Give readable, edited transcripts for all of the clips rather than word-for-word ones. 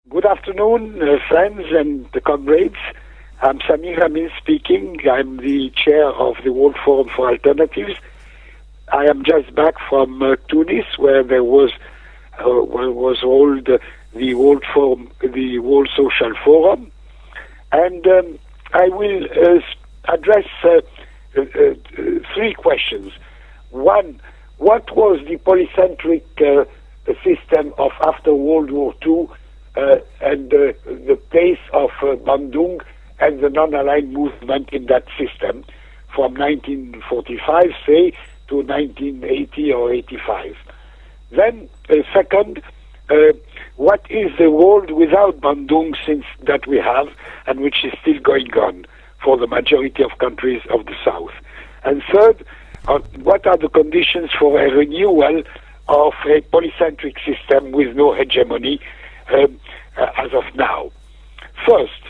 Good afternoon, friends and comrades. I'm Samir Amin speaking. I'm the chair of the World Forum for Alternatives. I am just back from Tunis, where there was held the World Forum, the World Social Forum, and I will address three questions. One, what was the polycentric system of after World War II and the place of Bandung and the non-aligned movement in that system from 1945, say, to 1980 or 85. Then, second, what is the world without Bandung since that we have and which is still going on for the majority of countries of the South? And third, what are the conditions for a renewal of a polycentric system with no hegemony as of now? First,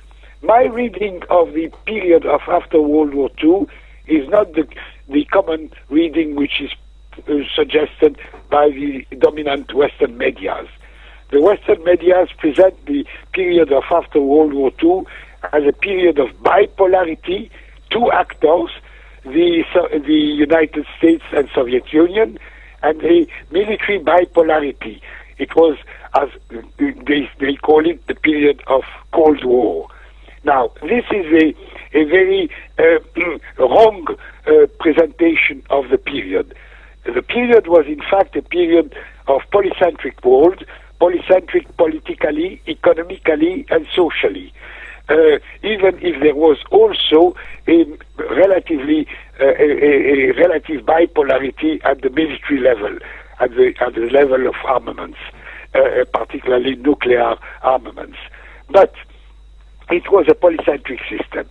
my reading of the period of after World War II is not the common reading which is suggested by the dominant Western medias. The Western medias present the period of after World War II as a period of bipolarity, two actors, the United States and Soviet Union, and a military bipolarity. It was, as they call it, the period of Cold War. Now, this is a very wrong presentation of the period. The period was, in fact, a period of polycentric world, polycentric politically, economically, and socially. Even if there was also a relative bipolarity at the military level, at the level of armaments, particularly nuclear armaments. But it was a polycentric system.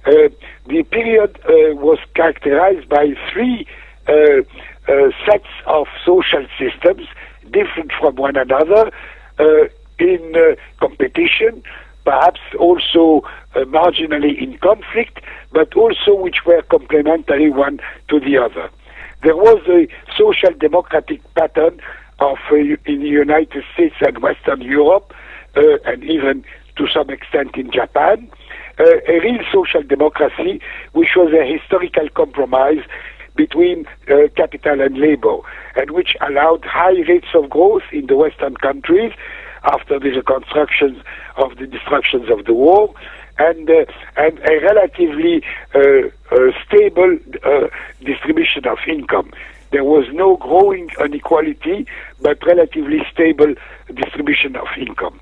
The period was characterized by three sets of social systems, different from one another, in competition, perhaps also marginally in conflict, but also which were complementary one to the other. There was a social democratic pattern of in the United States and Western Europe, and even to some extent in Japan, a real social democracy, which was a historical compromise between capital and labor, and which allowed high rates of growth in the Western countries after the reconstructions of the destructions of the war, and a relatively stable distribution of income. There was no growing inequality, but relatively stable distribution of income.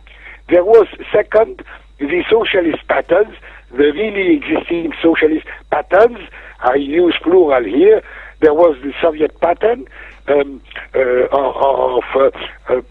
There was, second, the socialist patterns, the really existing socialist patterns. I use plural here. There was the Soviet pattern of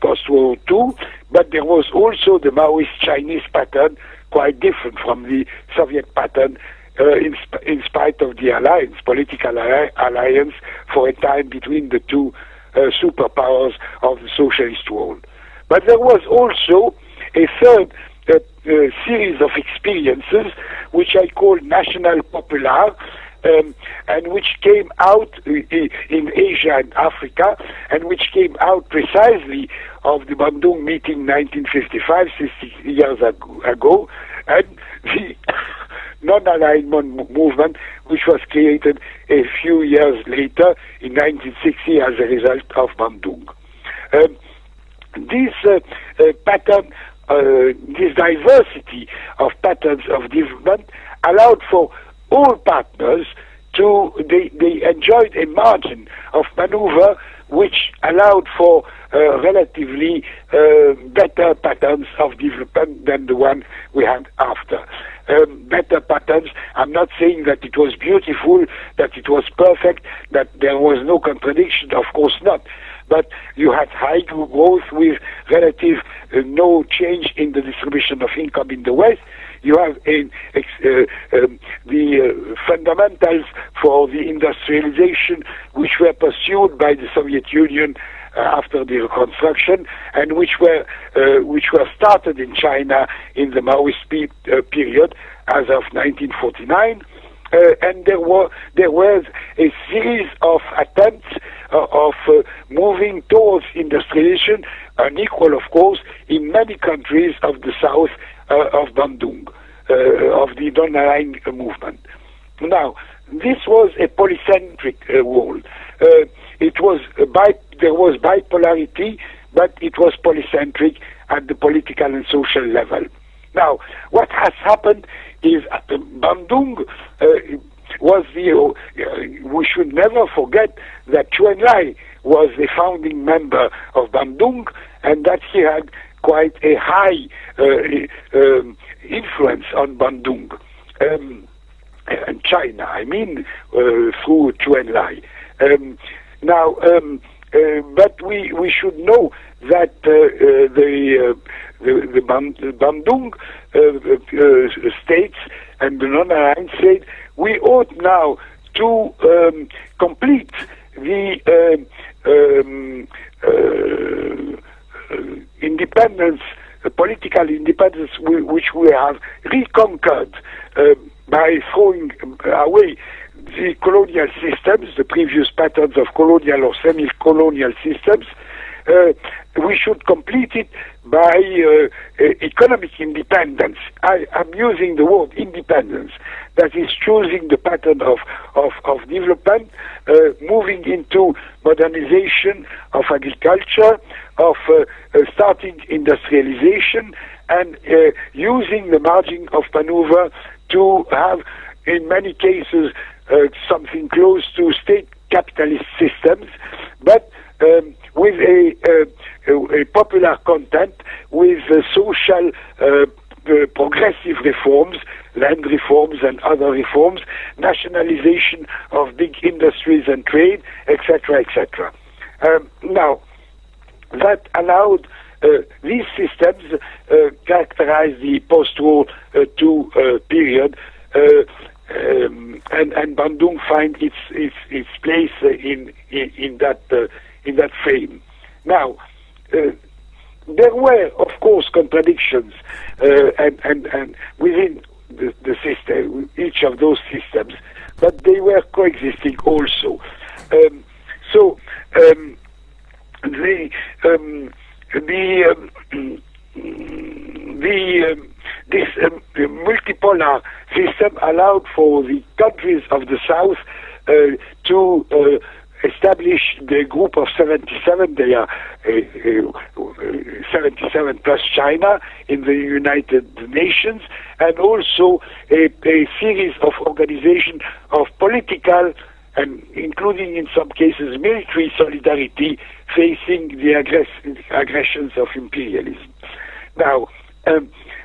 post-World War II, but there was also the Maoist Chinese pattern, quite different from the Soviet pattern, in spite of the alliance, political alliance for a time between the two superpowers of the socialist world. But there was also a third series of experiences, which I call national popular, and which came out in Asia and Africa, and which came out precisely of the Bandung meeting 1955, 60 years ago, and the non-alignment movement, which was created a few years later in 1960 as a result of Bandung. This pattern, this diversity of patterns of development allowed for all partners to, they enjoyed a margin of maneuver which allowed for relatively better patterns of development than the one we had after. Better patterns, I'm not saying that it was beautiful, that it was perfect, that there was no contradiction, of course not. But you had high growth with relative no change in the distribution of income in the West. You have the fundamentals for the industrialization which were pursued by the Soviet Union after the reconstruction, and which were started in China in the Maoist period as of 1949. And there was a series of attempts of moving towards industrialization, unequal of course, in many countries of the south of Bandung, of the non-aligned movement. Now, this was a polycentric world. There was bipolarity, but it was polycentric at the political and social level. Now, what has happened is Bandung was we should never forget that Chu Enlai was a founding member of Bandung, and that he had quite a high influence on Bandung and China, I mean, through Chu Enlai. But we should know that the Bandung states and the non-aligned states, we ought now to complete the independence, political independence, which we have reconquered by throwing away the colonial systems, the previous patterns of colonial or semi-colonial systems. We should complete it by economic independence. I'm using the word independence. That is choosing the pattern of development, moving into modernization of agriculture, of starting industrialization, and using the margin of maneuver to have, in many cases, something close to state capitalist systems, but with a popular content, with social progressive reforms, land reforms and other reforms, nationalization of big industries and trade, etc., etc. Now, that allowed these systems characterize the post-war II period, and Bandung find its place in that frame. Now, there were, of course, contradictions and within the system, each of those systems, but they were coexisting also. This multipolar system allowed for the countries of the South to establish the group of 77. They are 77 plus China in the United Nations, and also a series of organization of political and including in some cases military solidarity facing the aggressions of imperialism. Now,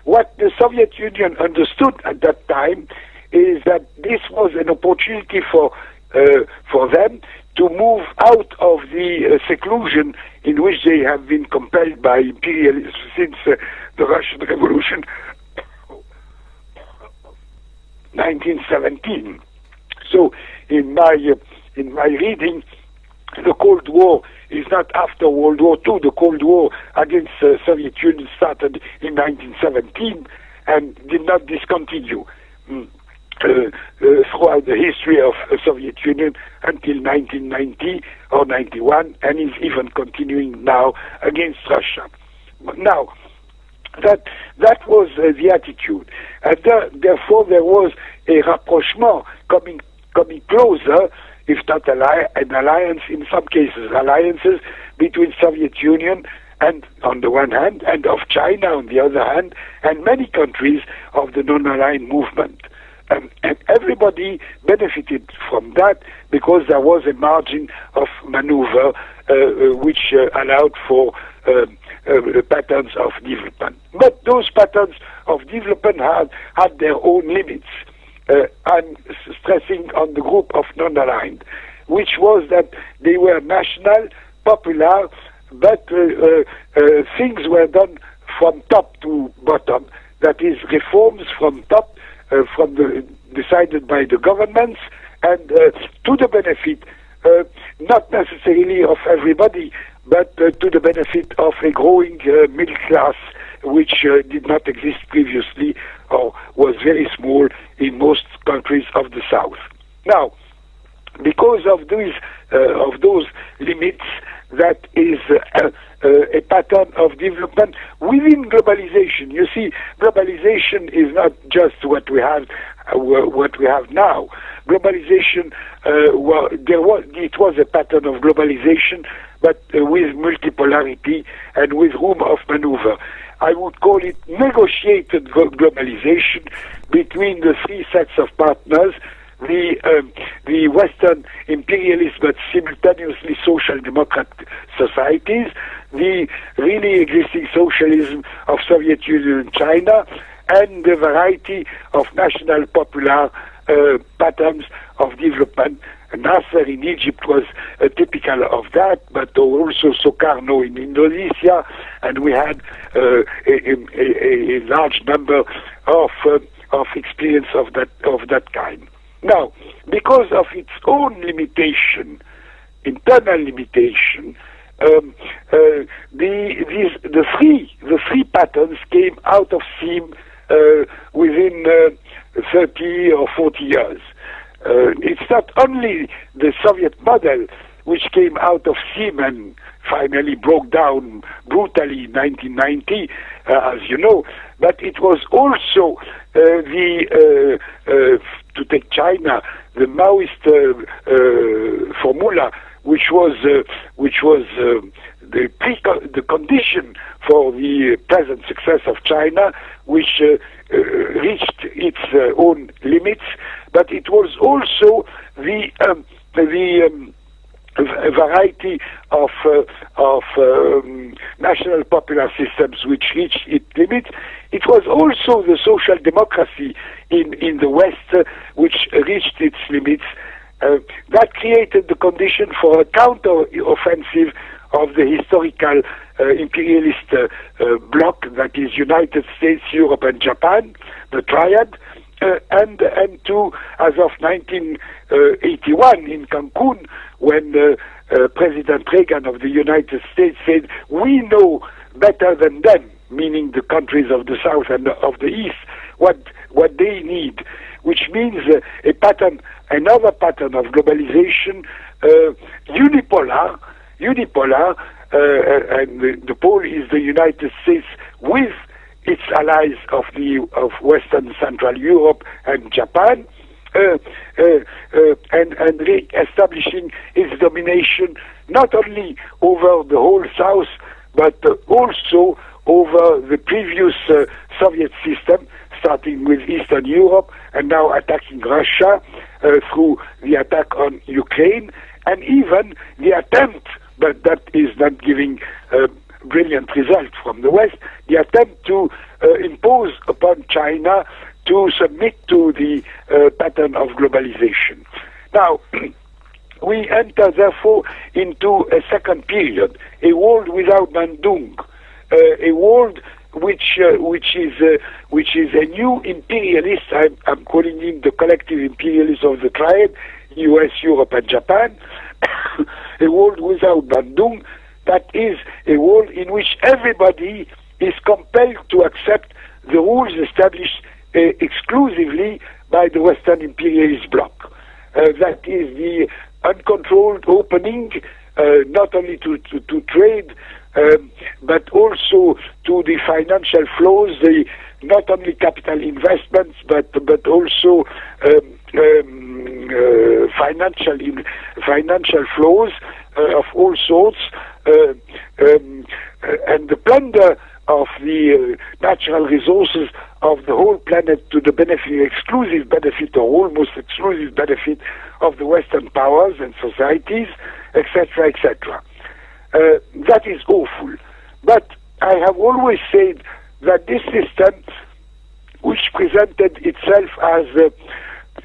what the Soviet Union understood at that time is that this was an opportunity for them to move out of the seclusion in which they have been compelled by imperialism since the Russian Revolution 1917. So in my reading, the Cold War is not after World War II. The Cold War against the Soviet Union started in 1917 and did not discontinue throughout the history of the Soviet Union until 1990 or 91, and is even continuing now against Russia. Now, that was the attitude, and therefore there was a rapprochement coming closer, if not an alliance, in some cases alliances between Soviet Union and on the one hand, and of China on the other hand, and many countries of the non-aligned movement. And everybody benefited from that because there was a margin of maneuver which allowed for patterns of development. But those patterns of development had their own limits. I'm stressing on the group of non-aligned, which was that they were national, popular, but things were done from top to bottom. That is, reforms from top, decided by the governments, and to the benefit, not necessarily of everybody, but to the benefit of a growing middle class, which did not exist previously or was very small in most countries of the South. Now, because of those limits, that is a pattern of development within globalization. You see, globalization is not just what we have now. Globalization, it was a pattern of globalization, but with multipolarity and with room of maneuver. I would call it negotiated globalization between the three sets of partners, the Western imperialist but simultaneously social democrat societies, the really existing socialism of Soviet Union and China, and the variety of national popular patterns of development. Nasser in Egypt was typical of that, but also Sukarno in Indonesia, and we had a large number of experience of that kind. Now, because of its own limitation, internal limitation, the three patterns came out of seam within 30 or 40 years. It's not only the Soviet model which came out of seam and finally broke down brutally in 1990, as you know, but it was also to take China, the Maoist formula, which was the condition for the present success of China, which reached its own limits, but it was also the variety of national popular systems which reached its limits. It was also the social democracy in the West which reached its limits. That created the condition for a counter-offensive of the historical imperialist bloc, that is United States, Europe, and Japan, the triad, and to, as of 1981 in Cancun, when President Reagan of the United States said, "We know better than them," meaning the countries of the South and of the East, what they need, which means another pattern of globalization, unipolar, and the pole is the United States with its allies of Western Central Europe and Japan, and re-establishing its domination not only over the whole South, but also over the previous Soviet system, starting with Eastern Europe and now attacking Russia through the attack on Ukraine, and even the attempt, but that is not giving brilliant result from the West, the attempt to impose upon China to submit to the pattern of globalization. Now, we enter therefore into a second period, a world without Bandung, a world which is a new imperialist. I'm calling him the collective imperialist of the triad, U.S., Europe, and Japan. A world without Bandung, that is a world in which everybody is compelled to accept the rules established exclusively by the Western imperialist bloc. That is the uncontrolled opening, not only to trade, but also to the financial flows, the not only capital investments, but also financial flows of all sorts, and the plunder of the natural resources of the whole planet to the exclusive benefit or almost exclusive benefit of the Western powers and societies, etc., etc. That is awful. But I have always said that this system, which presented itself as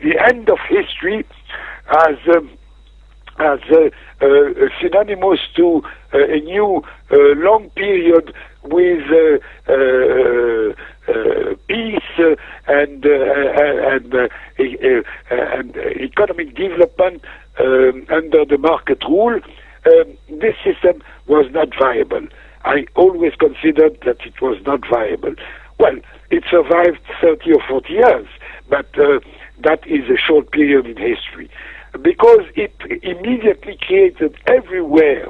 the end of history, as synonymous to a new long period with peace and economic development under the market rule, this system was not viable. I always considered that it was not viable. Well, it survived 30 or 40 years, but that is a short period in history, because it immediately created everywhere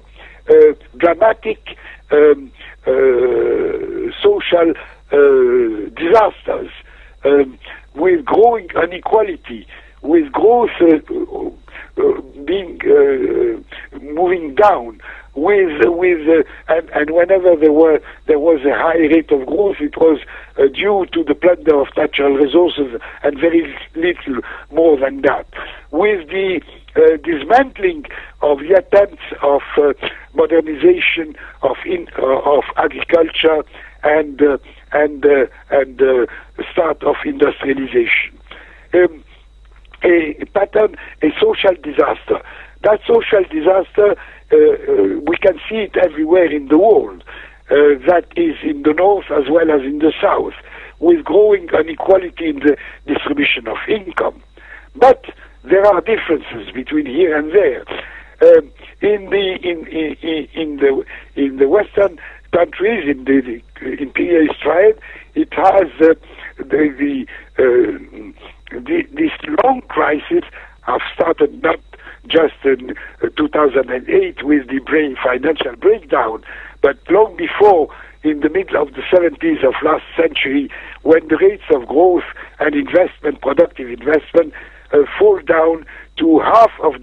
dramatic social disasters, with growing inequality, with growth moving down, and whenever there was a high rate of growth, it was due to the plunder of natural resources and very little more than that. With the dismantling of the attempts of modernization of agriculture and start of industrialization, a social disaster. That social disaster, we can see it everywhere in the world. That is in the north as well as in the south, with growing inequality in the distribution of income. But there are differences between here and there. In the Western countries, in the imperialist triad, it has this long crisis have started not just in 2008 with the financial breakdown, but long before, in the middle of the 70s of last century, when the rates of growth and investment, productive investment, fall down to half of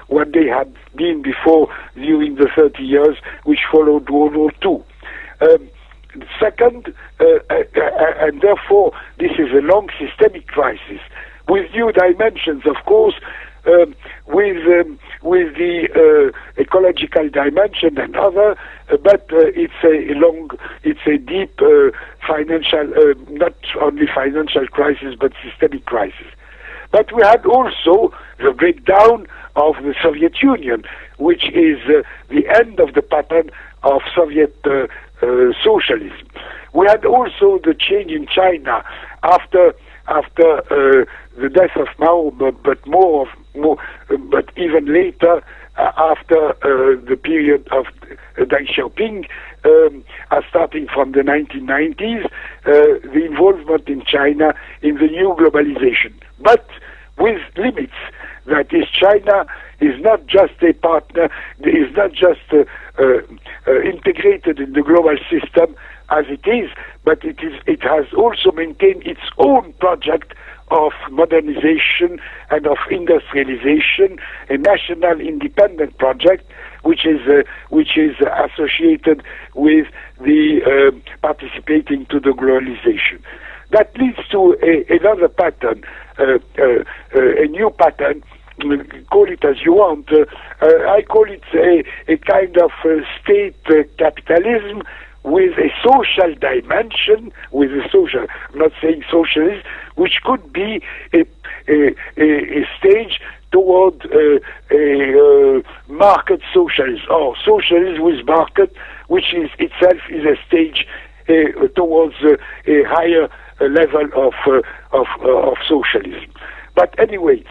what they had been before during the 30 years which followed World War II. Second, and therefore this is a long systemic crisis with new dimensions, of course, with the ecological dimension and other, but it's a deep financial, not only financial crisis, but systemic crisis. But we had also the breakdown of the Soviet Union, which is the end of the pattern of Soviet socialism. We had also the change in China after the death of Mao, but even later after the period of Deng Xiaoping, starting from the 1990s, the involvement in China in the new globalization, but with limits. That is, China is not just a partner, is not just integrated in the global system as it is, but it has also maintained its own project of modernization and of industrialization, a national independent project which is associated with the participating to the globalization. That leads to another pattern, a new pattern. Call it as you want. I call it a kind of state capitalism with a social dimension, I'm not saying socialist, which could be a stage toward a market socialism, or socialism with market, which is itself is a stage towards a higher level of socialism. But anyway,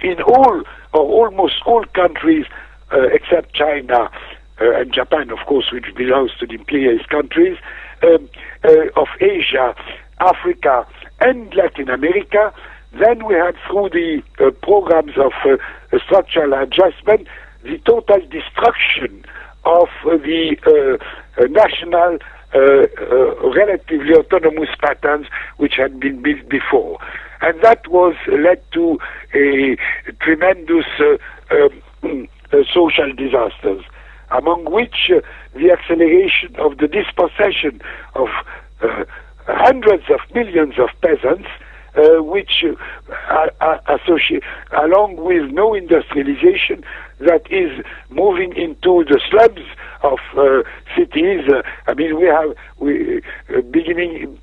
in all or almost all countries except China and Japan, of course, which belongs to the imperialist countries of Asia, Africa, and Latin America, then we had, through the programs of structural adjustment, the total destruction of the national relatively autonomous patterns which had been built before. And that was led to a tremendous social disasters, among which the acceleration of the dispossession of hundreds of millions of peasants, which associate, along with no industrialization, that is moving into the slums of cities. I mean, we beginning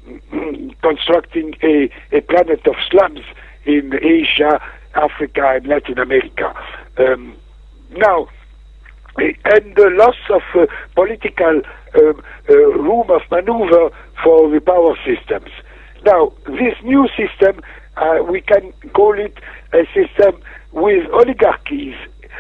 constructing a planet of slums in Asia, Africa, and Latin America. Now, and the loss of political room of maneuver for the power systems. Now, this new system, we can call it a system with oligarchies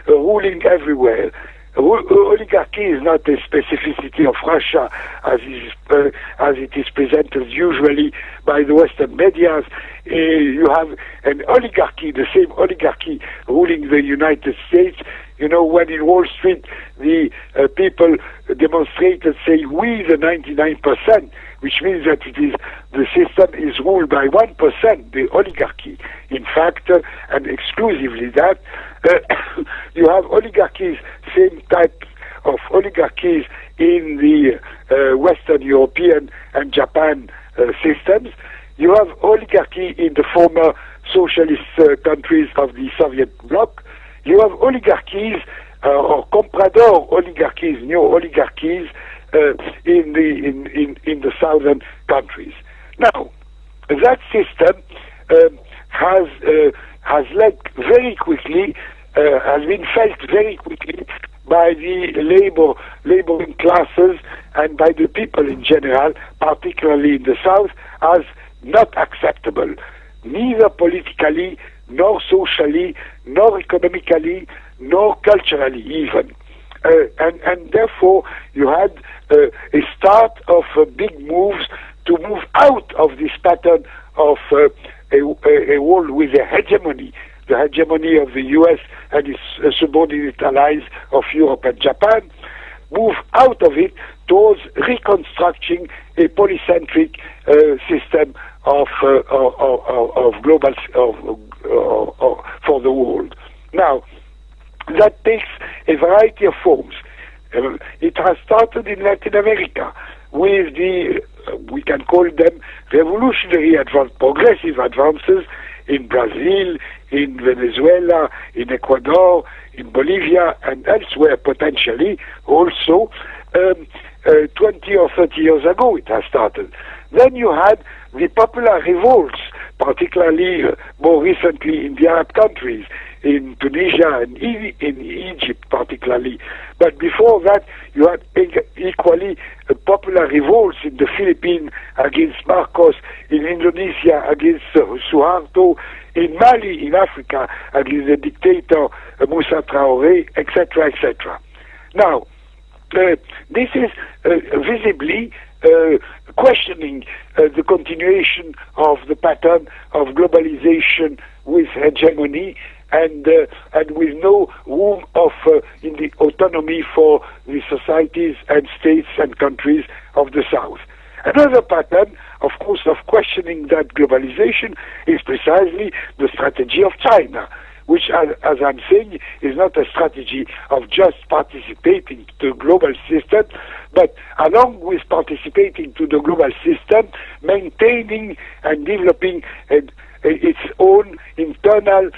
ruling everywhere. Oligarchy is not a specificity of Russia as it is presented usually by the Western media. You have an oligarchy, the same oligarchy ruling the United States, when in Wall Street the people demonstrated saying, we the 99%, which means that the system is ruled by 1%, the oligarchy. In fact, and exclusively that, you have oligarchies, same type of oligarchies in the Western European and Japan systems. You have oligarchy in the former socialist countries of the Soviet bloc. You have oligarchies or comprador oligarchies, neo-oligarchies in the southern countries. Now, that system has led very quickly, has been felt very quickly by the laboring classes and by the people in general, particularly in the south, as not acceptable, neither politically, nor socially, nor economically, nor culturally even. And therefore you had a start of big moves to move out of this pattern of a world with a hegemony, the hegemony of the US and its subordinate allies of Europe and Japan, move out of it towards reconstructing a polycentric system of global for the world. Now, that takes a variety of forms. It has started in Latin America with we can call them revolutionary progressive advances in Brazil, in Venezuela, in Ecuador, in Bolivia, and elsewhere potentially also. 20 or 30 years ago it has started. Then you had the popular revolts, particularly more recently in the Arab countries, in Tunisia and in Egypt particularly. But before that, you had equally popular revolts in the Philippines against Marcos, in Indonesia against Suharto, in Mali, in Africa, against the dictator Moussa Traoré, etc., etc. Now, this is visibly questioning the continuation of the pattern of globalization with hegemony and with no room in the autonomy for the societies and states and countries of the South. Another pattern, of course, of questioning that globalization is precisely the strategy of China, which, as I'm saying, is not a strategy of just participating to the global system, but along with participating to the global system, maintaining and developing its own internal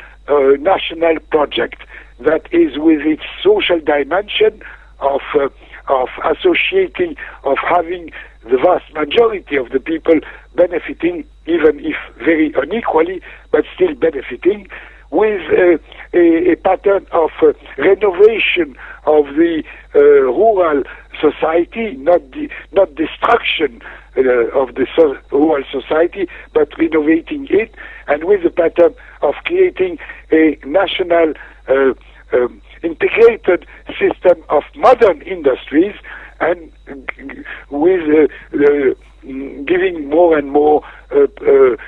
national project that is with its social dimension of associating, of having the vast majority of the people benefiting, even if very unequally, but still benefiting, with a pattern of renovation of the rural society, not destruction of the rural society, but renovating it, and with the pattern of creating a national integrated system of modern industries, and with giving more and more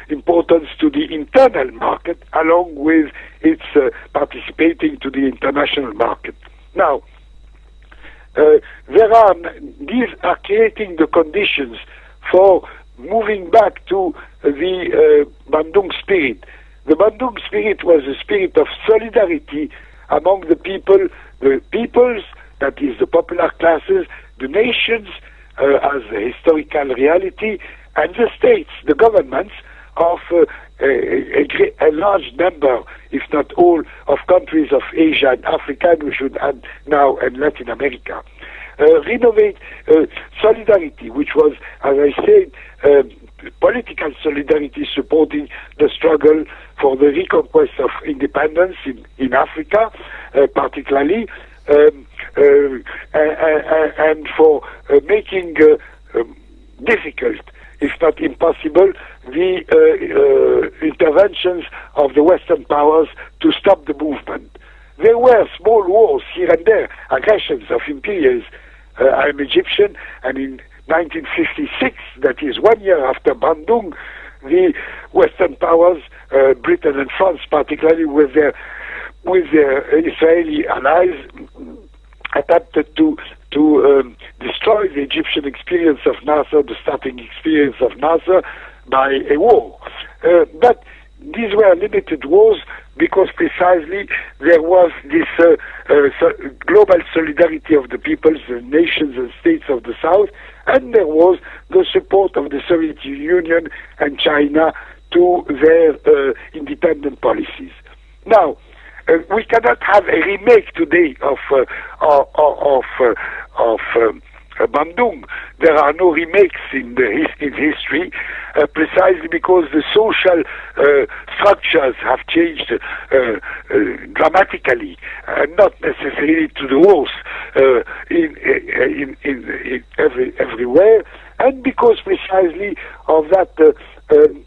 importance to the internal market, along with its participating to the international market. Now, these are creating the conditions for moving back to the Bandung spirit. The Bandung spirit was a spirit of solidarity among the people, the peoples, that is the popular classes, the nations as a historical reality, and the states, the governments of a large number, if not all, of countries of Asia and Africa, and we should add now and Latin America. Renovate solidarity, which was, as I said, political solidarity supporting the struggle for the reconquest of independence in Africa, particularly, and for making difficult, if not impossible, the interventions of the Western powers to stop the movement. There were small wars here and there, aggressions of imperials. I'm Egyptian, and in 1956, that is 1 year after Bandung, the Western powers, Britain and France particularly, with their with their Israeli allies, attempted to destroy the Egyptian experience of Nasser, the starting experience of Nasser, by a war. But these were limited wars because precisely there was this global solidarity of the peoples, the nations and states of the South, and there was the support of the Soviet Union and China to their independent policies. Now, we cannot have a remake today of Bandung. There are no remakes in history, precisely because the social structures have changed dramatically, and not necessarily to the worse everywhere, and because precisely of that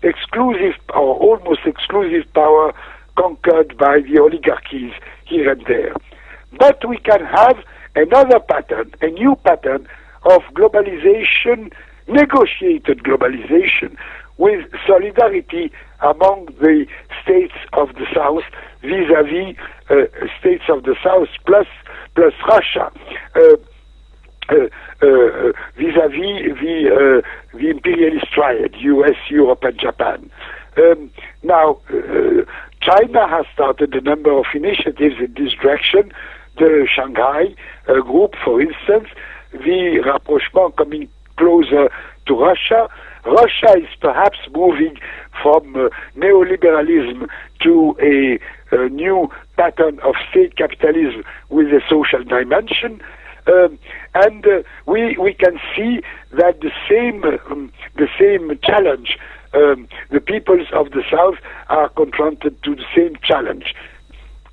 exclusive or almost exclusive power conquered by the oligarchies here and there. But we can have another pattern, a new pattern of globalization, negotiated globalization, with solidarity among the states of the South vis-à-vis states of the South plus Russia, vis-à-vis the imperialist triad, US, Europe and Japan. Now, China has started a number of initiatives in this direction. The Shanghai group, for instance, the rapprochement coming closer to Russia. Russia is perhaps moving from neoliberalism to a new pattern of state capitalism with a social dimension. And we can see that the same challenge, the peoples of the South are confronted to the same challenge.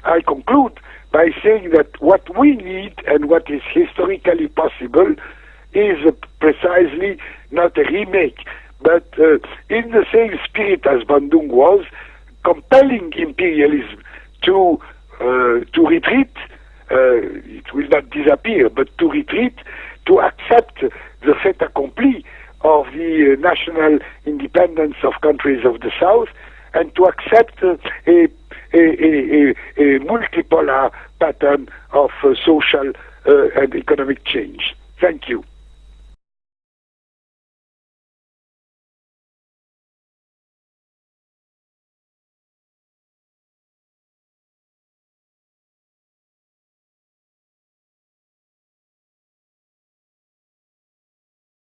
I conclude by saying that what we need and what is historically possible is precisely not a remake, but in the same spirit as Bandung was, compelling imperialism to retreat. It will not disappear, but to retreat, to accept the fait accompli of the national independence of countries of the South, and to accept a multipolar pattern of social and economic change. Thank you.